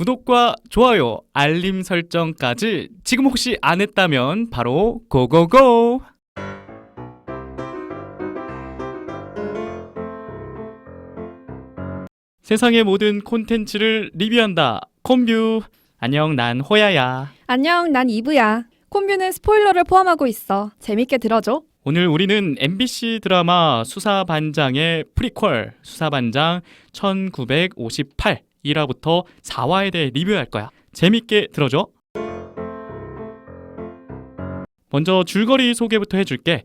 구독과 좋아요, 알림 설정까지 지금 혹시 안 했다면 바로 고고고! 세상의 모든 콘텐츠를 리뷰한다. 콤뷰. 안녕, 난 호야야. 안녕, 난 이브야. 콤뷰는 스포일러를 포함하고 있어. 재밌게 들어줘. 오늘 우리는 MBC 드라마 수사반장의 프리퀄 수사반장 1958 1화부터 4화에 대해 리뷰할 거야. 재밌게 들어줘. 먼저 줄거리 소개부터 해줄게.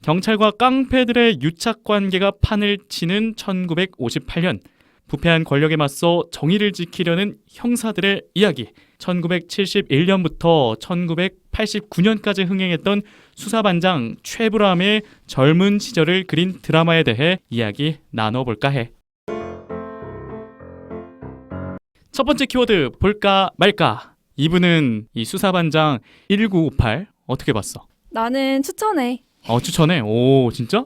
경찰과 깡패들의 유착관계가 판을 치는 1958년. 부패한 권력에 맞서 정의를 지키려는 형사들의 이야기. 1971년부터 1989년까지 흥행했던 수사반장 최불암의 젊은 시절을 그린 드라마에 대해 이야기 나눠볼까 해. 첫 번째 키워드 볼까 말까. 이분은 이 수사반장 1958 어떻게 봤어? 나는 추천해. 추천해. 오, 진짜?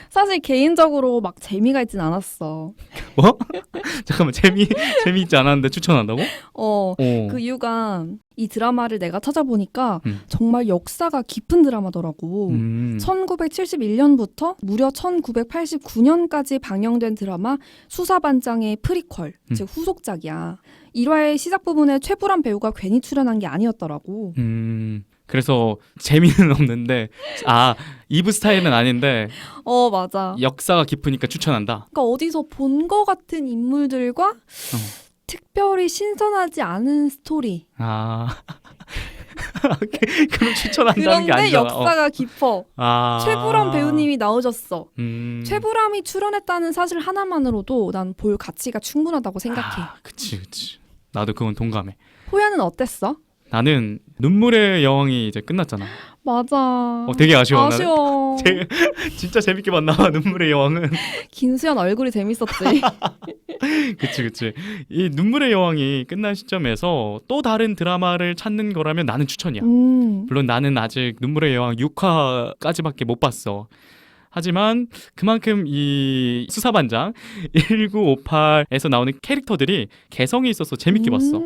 사실 개인적으로 막 재미가 있진 않았어. 뭐? 잠깐만, 재미있지 않았는데 추천한다고? 그 이유가 이 드라마를 내가 찾아보니까 정말 역사가 깊은 드라마더라고. 1971년부터 무려 1989년까지 방영된 드라마 수사반장의 프리퀄, 즉 후속작이야. 1화의 시작 부분에 최불암 배우가 괜히 출연한 게 아니었더라고. 그래서 재미는 없는데 2부 스타일은 아닌데 맞아. 역사가 깊으니까 추천한다. 그러니까 어디서 본 거 같은 인물들과 특별히 신선하지 않은 스토리. 그럼 추천한다는 게 그런데 아니잖아. 역사가 깊어. 최불암 배우님이 나오셨어. 최불암이 출연했다는 사실 하나만으로도 난 볼 가치가 충분하다고 생각해. 그치. 나도 그건 동감해. 호야는 어땠어? 나는 눈물의 여왕이 이제 끝났잖아. 맞아. 되게 아쉬워. 아쉬워. 진짜 재밌게 봤나 봐. 눈물의 여왕은. 김수현 얼굴이 재밌었지. 그치. 이 눈물의 여왕이 끝난 시점에서 또 다른 드라마를 찾는 거라면 나는 추천이야. 물론 나는 아직 눈물의 여왕 6화까지밖에 못 봤어. 하지만 그만큼 이 수사반장 1958에서 나오는 캐릭터들이 개성이 있어서 재밌게 봤어.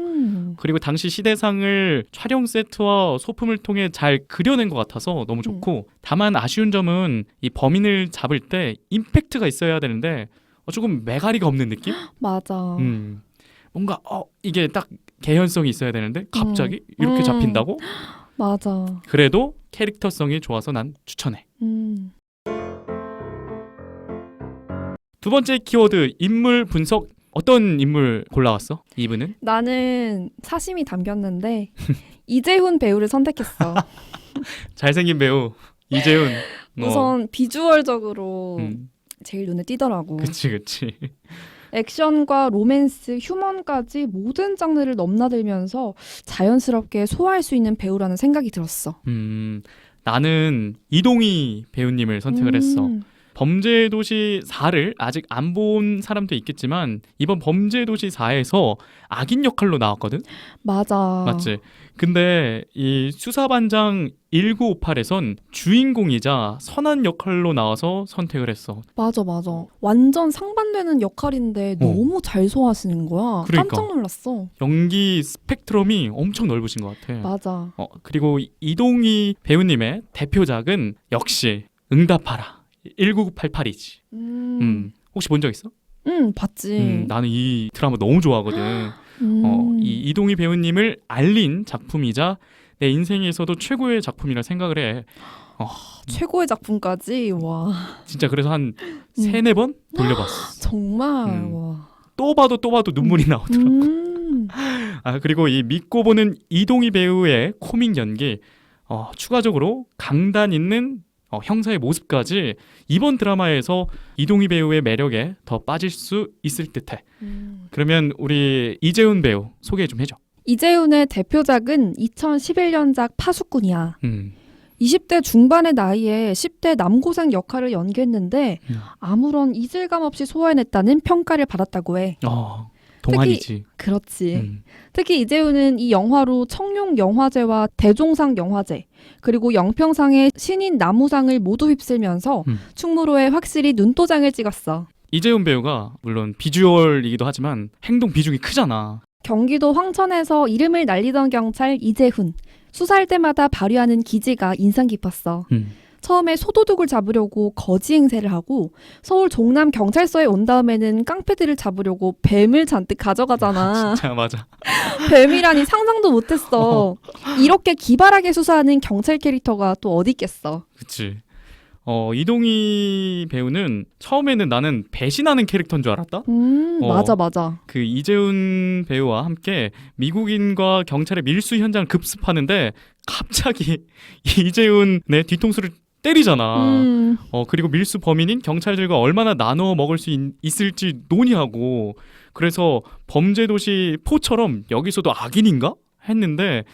그리고 당시 시대상을 촬영 세트와 소품을 통해 잘 그려낸 것 같아서 너무 좋고, 다만 아쉬운 점은 이 범인을 잡을 때 임팩트가 있어야 되는데 조금 매가리가 없는 느낌? 맞아. 뭔가 이게 딱 개연성이 있어야 되는데 갑자기 이렇게 잡힌다고? 맞아. 그래도 캐릭터성이 좋아서 난 추천해. 두 번째 키워드 인물 분석. 어떤 인물 골라왔어? 이분은? 나는 사심이 담겼는데 이재훈 배우를 선택했어. 잘생긴 배우 이재훈. 우선 비주얼적으로 제일 눈에 띄더라고. 그치. 액션과 로맨스, 휴먼까지 모든 장르를 넘나들면서 자연스럽게 소화할 수 있는 배우라는 생각이 들었어. 나는 이동희 배우님을 선택을 했어. 범죄도시 4를 아직 안 본 사람도 있겠지만 이번 범죄도시 4에서 악인 역할로 나왔거든? 맞아. 맞지? 근데 이 수사반장 1958에선 주인공이자 선한 역할로 나와서 선택을 했어. 맞아. 완전 상반되는 역할인데 너무 잘 소화하시는 거야. 그러니까. 깜짝 놀랐어. 연기 스펙트럼이 엄청 넓으신 것 같아. 맞아. 그리고 이동희 배우님의 대표작은 역시 응답하라 1988이지. 혹시 본 적 있어? 봤지. 나는 이 드라마 너무 좋아하거든. 이 이동희 배우님을 알린 작품이자 내 인생에서도 최고의 작품이라 생각을 해. 최고의 작품까지. 와. 진짜 그래서 한 3-4번 돌려봤어. 정말. 와. 또 봐도 눈물이 나오더라고. 그리고 이 믿고 보는 이동희 배우의 코믹 연기, 추가적으로 강단 있는 형사의 모습까지 이번 드라마에서 이동희 배우의 매력에 더 빠질 수 있을 듯해. 그러면 우리 이재훈 배우 소개 좀 해줘. 이재훈의 대표작은 2011년작 파수꾼이야. 20대 중반의 나이에 10대 남고생 역할을 연기했는데 아무런 이질감 없이 소화해냈다는 평가를 받았다고 해. 동안이지. 그렇지. 특히 이재훈은 이 영화로 청룡 영화제와 대종상 영화제, 그리고 영평상의 신인 나무상을 모두 휩쓸면서 충무로에 확실히 눈도장을 찍었어. 이재훈 배우가 물론 비주얼이기도 하지만 행동 비중이 크잖아. 경기도 황천에서 이름을 날리던 경찰 이재훈. 수사할 때마다 발휘하는 기지가 인상 깊었어. 처음에 소도둑을 잡으려고 거지 행세를 하고 서울 종남 경찰서에 온 다음에는 깡패들을 잡으려고 뱀을 잔뜩 가져가잖아. 진짜 맞아. 뱀이라니 상상도 못했어. 이렇게 기발하게 수사하는 경찰 캐릭터가 또 어디 있겠어. 그치. 이동희 배우는 처음에는 나는 배신하는 캐릭터인 줄 알았다. 맞아. 그 이재훈 배우와 함께 미국인과 경찰의 밀수 현장을 급습하는데 갑자기 이재훈의 뒤통수를 때리잖아. 그리고 밀수 범인인 경찰들과 얼마나 나눠 먹을 수 있을지 논의하고, 그래서 범죄도시 포처럼 여기서도 악인인가? 했는데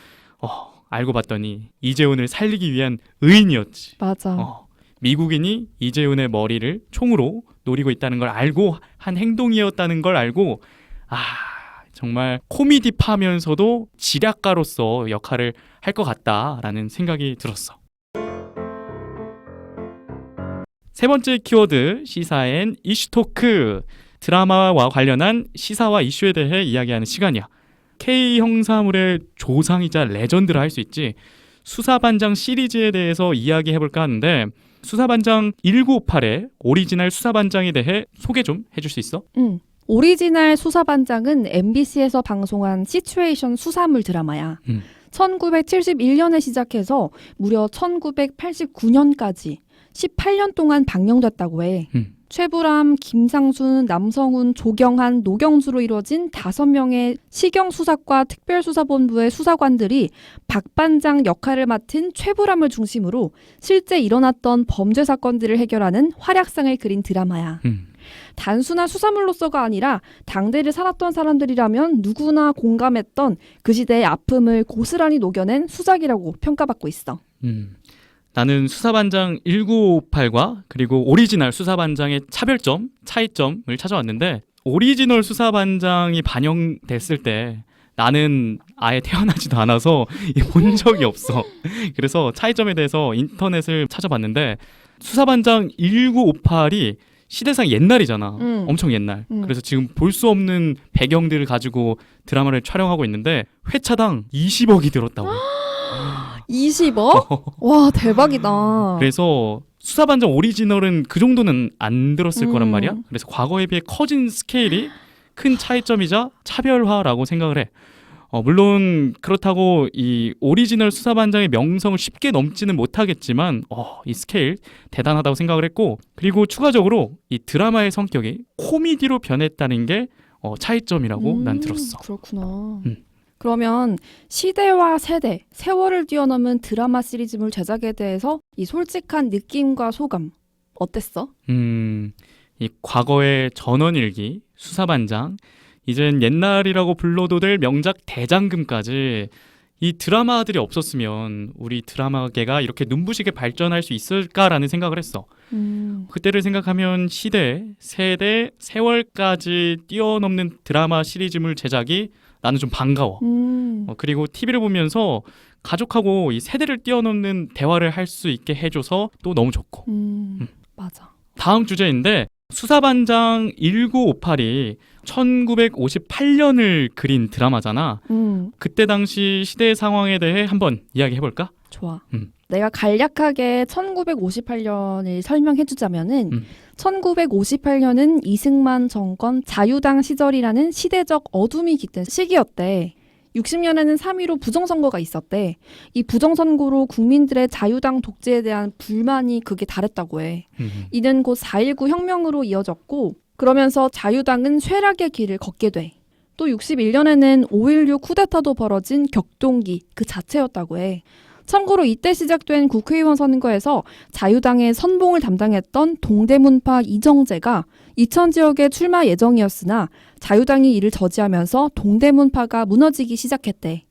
알고 봤더니 이재훈을 살리기 위한 의인이었지. 맞아. 미국인이 이재훈의 머리를 총으로 노리고 있다는 걸 알고 한 행동이었다는 걸 알고, 정말 코미디파면서도 지략가로서 역할을 할 것 같다라는 생각이 들었어. 세 번째 키워드, 시사앤 이슈토크. 드라마와 관련한 시사와 이슈에 대해 이야기하는 시간이야. K 형사물의 조상이자 레전드라 할 수 있지. 수사반장 시리즈에 대해서 이야기해볼까 하는데, 수사반장 1958의 오리지널 수사반장에 대해 소개 좀 해줄 수 있어? 오리지널 수사반장은 MBC에서 방송한 시츄에이션 수사물 드라마야. 1971년에 시작해서 무려 1989년까지 18년 동안 방영됐다고 해. 최불암, 김상순, 남성훈, 조경한, 노경수로 이루어진 5명의 시경수사과 특별수사본부의 수사관들이 박 반장 역할을 맡은 최불암을 중심으로 실제 일어났던 범죄 사건들을 해결하는 활약상을 그린 드라마야. 단순한 수사물로서가 아니라 당대를 살았던 사람들이라면 누구나 공감했던 그 시대의 아픔을 고스란히 녹여낸 수작이라고 평가받고 있어. 나는 수사반장 1958과 그리고 오리지널 수사반장의 차별점, 차이점을 찾아왔는데, 오리지널 수사반장이 반영됐을 때 나는 아예 태어나지도 않아서 본 적이 없어. 그래서 차이점에 대해서 인터넷을 찾아봤는데, 수사반장 1958이 시대상 옛날이잖아. 엄청 옛날. 그래서 지금 볼 수 없는 배경들을 가지고 드라마를 촬영하고 있는데 회차당 20억이 들었다고. 20억? 와, 대박이다. 그래서 수사반장 오리지널은 그 정도는 안 들었을 거란 말이야. 그래서 과거에 비해 커진 스케일이 큰 차이점이자 차별화라고 생각을 해. 물론 그렇다고 이 오리지널 수사반장의 명성을 쉽게 넘지는 못하겠지만 이 스케일 대단하다고 생각을 했고, 그리고 추가적으로 이 드라마의 성격이 코미디로 변했다는 게 차이점이라고 난 들었어. 그렇구나. 그러면 시대와 세대, 세월을 뛰어넘은 드라마 시리즈물 제작에 대해서 이 솔직한 느낌과 소감 어땠어? 이 과거의 전원일기, 수사반장, 이젠 옛날이라고 불러도 될 명작 대장금까지 이 드라마들이 없었으면 우리 드라마계가 이렇게 눈부시게 발전할 수 있을까라는 생각을 했어. 그때를 생각하면 시대, 세대, 세월까지 뛰어넘는 드라마 시리즈물 제작이 나는 좀 반가워. 그리고 TV를 보면서 가족하고 이 세대를 뛰어넘는 대화를 할 수 있게 해줘서 또 너무 좋고. 맞아. 다음 주제인데, 수사반장 1958이 1958년을 그린 드라마잖아. 그때 당시 시대 상황에 대해 한번 이야기해볼까? 좋아. 내가 간략하게 1958년을 설명해주자면은 1958년은 이승만 정권 자유당 시절이라는 시대적 어둠이 깃든 시기였대. 60년에는 3.15 부정선거가 있었대. 이 부정선거로 국민들의 자유당 독재에 대한 불만이 극에 달했다고 해. 이는 곧 4.19 혁명으로 이어졌고, 그러면서 자유당은 쇠락의 길을 걷게 돼. 또 61년에는 5.16 쿠데타도 벌어진 격동기 그 자체였다고 해. 참고로 이때 시작된 국회의원 선거에서 자유당의 선봉을 담당했던 동대문파 이정재가 이천 지역에 출마 예정이었으나 자유당이 이를 저지하면서 동대문파가 무너지기 시작했대.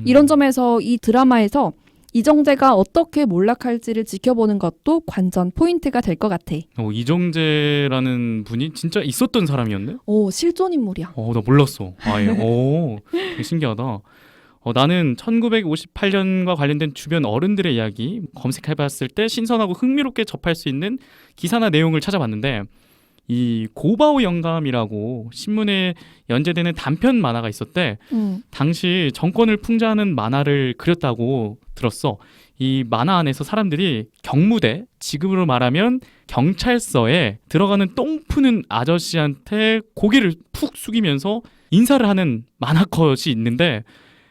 이런 점에서 이 드라마에서 이정재가 어떻게 몰락할지를 지켜보는 것도 관전 포인트가 될 것 같아. 이정재라는 분이 진짜 있었던 사람이었네? 실존 인물이야. 나 몰랐어. 아예. 되게 신기하다. 나는 1958년과 관련된 주변 어른들의 이야기 검색해봤을 때 신선하고 흥미롭게 접할 수 있는 기사나 내용을 찾아봤는데, 이 고바오 영감이라고 신문에 연재되는 단편 만화가 있었대. 당시 정권을 풍자하는 만화를 그렸다고 들었어. 이 만화 안에서 사람들이 경무대, 지금으로 말하면 경찰서에 들어가는 똥 푸는 아저씨한테 고개를 푹 숙이면서 인사를 하는 만화컷이 있는데,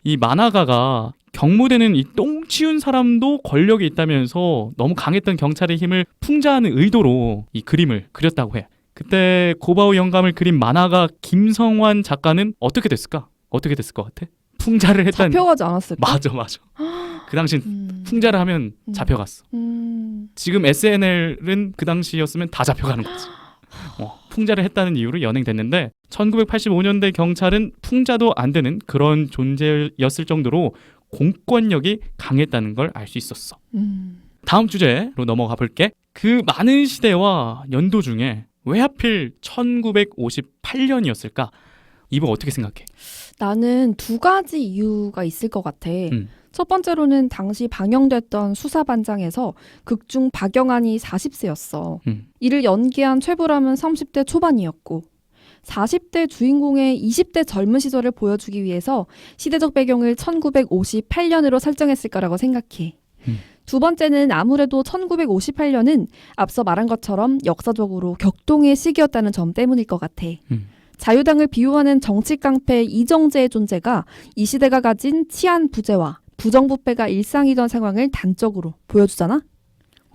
이 만화가가 경무대는 이 똥 치운 사람도 권력이 있다면서 너무 강했던 경찰의 힘을 풍자하는 의도로 이 그림을 그렸다고 해. 그때 고바오 영감을 그린 만화가 김성환 작가는 어떻게 됐을까? 어떻게 됐을 것 같아? 풍자를 했다는. 잡혀가지 않았을까? 맞아. 그 당신 풍자를 하면 잡혀갔어. 지금 SNL은 그 당시였으면 다 잡혀가는 거지. 풍자를 했다는 이유로 연행됐는데 1985년대 경찰은 풍자도 안 되는 그런 존재였을 정도로 공권력이 강했다는 걸 알 수 있었어. 다음 주제로 넘어가 볼게. 그 많은 시대와 연도 중에 왜 하필 1958년이었을까? 이거 어떻게 생각해? 나는 두 가지 이유가 있을 것 같아. 첫 번째로는 당시 방영됐던 수사반장에서 극중 박영환이 40세였어. 이를 연기한 최불암은 30대 초반이었고 40대 주인공의 20대 젊은 시절을 보여주기 위해서 시대적 배경을 1958년으로 설정했을 거라고 생각해. 두 번째는 아무래도 1958년은 앞서 말한 것처럼 역사적으로 격동의 시기였다는 점 때문일 것 같아. 자유당을 비호하는 정치 깡패 이정재의 존재가 이 시대가 가진 치안 부재와 부정부패가 일상이던 상황을 단적으로 보여주잖아?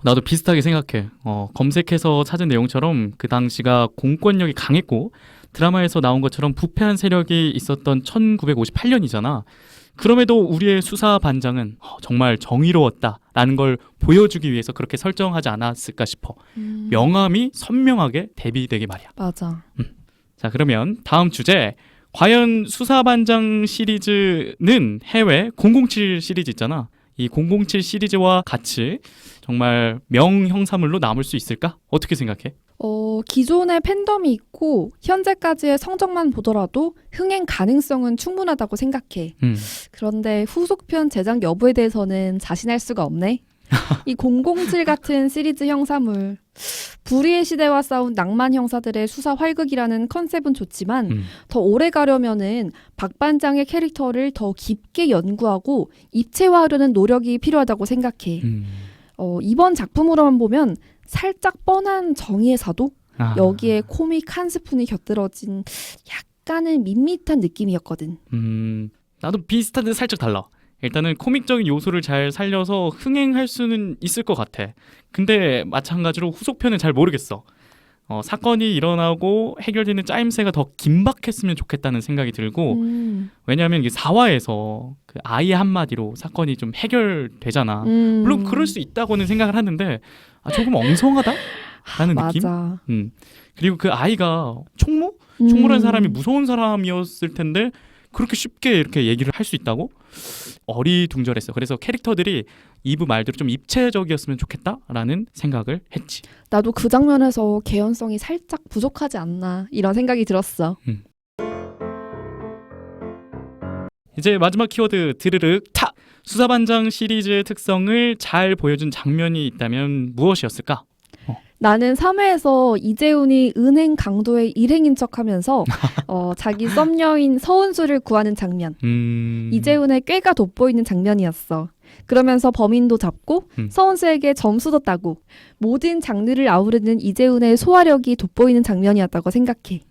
나도 비슷하게 생각해. 검색해서 찾은 내용처럼 그 당시가 공권력이 강했고 드라마에서 나온 것처럼 부패한 세력이 있었던 1958년이잖아. 그럼에도 우리의 수사반장은 정말 정의로웠다라는 걸 보여주기 위해서 그렇게 설정하지 않았을까 싶어. 명암이 선명하게 대비되게 말이야. 맞아. 자, 그러면 다음 주제. 과연 수사반장 시리즈는 해외 007 시리즈 있잖아. 이 007 시리즈와 같이 정말 명형사물로 남을 수 있을까? 어떻게 생각해? 기존의 팬덤이 있고 현재까지의 성적만 보더라도 흥행 가능성은 충분하다고 생각해. 그런데 후속편 제작 여부에 대해서는 자신할 수가 없네. 이 007 같은 시리즈 형사물, 불의의 시대와 싸운 낭만 형사들의 수사 활극이라는 컨셉은 좋지만 더 오래 가려면은 박 반장의 캐릭터를 더 깊게 연구하고 입체화하려는 노력이 필요하다고 생각해. 이번 작품으로만 보면 살짝 뻔한 정의의 사도? 여기에 코믹 한 스푼이 곁들어진 약간은 밋밋한 느낌이었거든. 나도 비슷한데 살짝 달라. 일단은 코믹적인 요소를 잘 살려서 흥행할 수는 있을 것 같아. 근데 마찬가지로 후속편은 잘 모르겠어. 사건이 일어나고 해결되는 짜임새가 더 긴박했으면 좋겠다는 생각이 들고, 왜냐하면 이게 4화에서 그 아이 한마디로 사건이 좀 해결되잖아. 물론 그럴 수 있다고는 생각을 하는데 조금 엉성하다라는 느낌? 맞아. 그리고 그 아이가 총무라는 사람이 무서운 사람이었을 텐데 그렇게 쉽게 이렇게 얘기를 할 수 있다고? 어리둥절했어. 그래서 캐릭터들이 이브 말대로 좀 입체적이었으면 좋겠다라는 생각을 했지. 나도 그 장면에서 개연성이 살짝 부족하지 않나 이런 생각이 들었어. 이제 마지막 키워드 드르륵 타! 수사반장 시리즈의 특성을 잘 보여준 장면이 있다면 무엇이었을까? 나는 3회에서 이재훈이 은행 강도의 일행인 척하면서 자기 썸녀인 서은수를 구하는 장면. 이재훈의 꾀가 돋보이는 장면이었어. 그러면서 범인도 잡고 서은수에게 점수도 따고 모든 장르를 아우르는 이재훈의 소화력이 돋보이는 장면이었다고 생각해.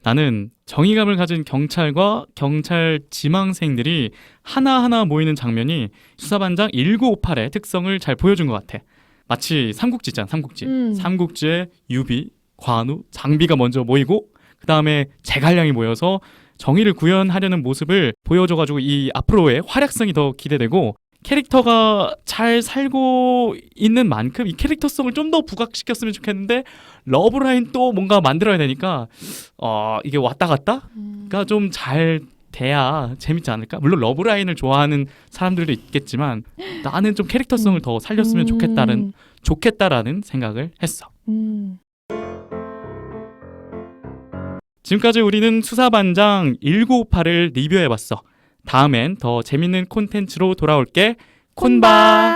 나는 정의감을 가진 경찰과 경찰 지망생들이 하나하나 모이는 장면이 수사반장 1958의 특성을 잘 보여준 것 같아. 마치 삼국지잖아, 삼국지. 삼국지에 유비, 관우, 장비가 먼저 모이고 그 다음에 제갈량이 모여서 정의를 구현하려는 모습을 보여줘가지고 이 앞으로의 활약성이 더 기대되고, 캐릭터가 잘 살고 있는 만큼 이 캐릭터성을 좀 더 부각시켰으면 좋겠는데 러브라인 또 뭔가 만들어야 되니까 이게 왔다 갔다가 좀 잘 돼야 재밌지 않을까? 물론 러브라인을 좋아하는 사람들도 있겠지만 나는 좀 캐릭터성을 더 살렸으면 좋겠다라는 생각을 했어. 지금까지 우리는 수사반장 1958을 리뷰해봤어. 다음엔 더 재밌는 콘텐츠로 돌아올게. 콘바!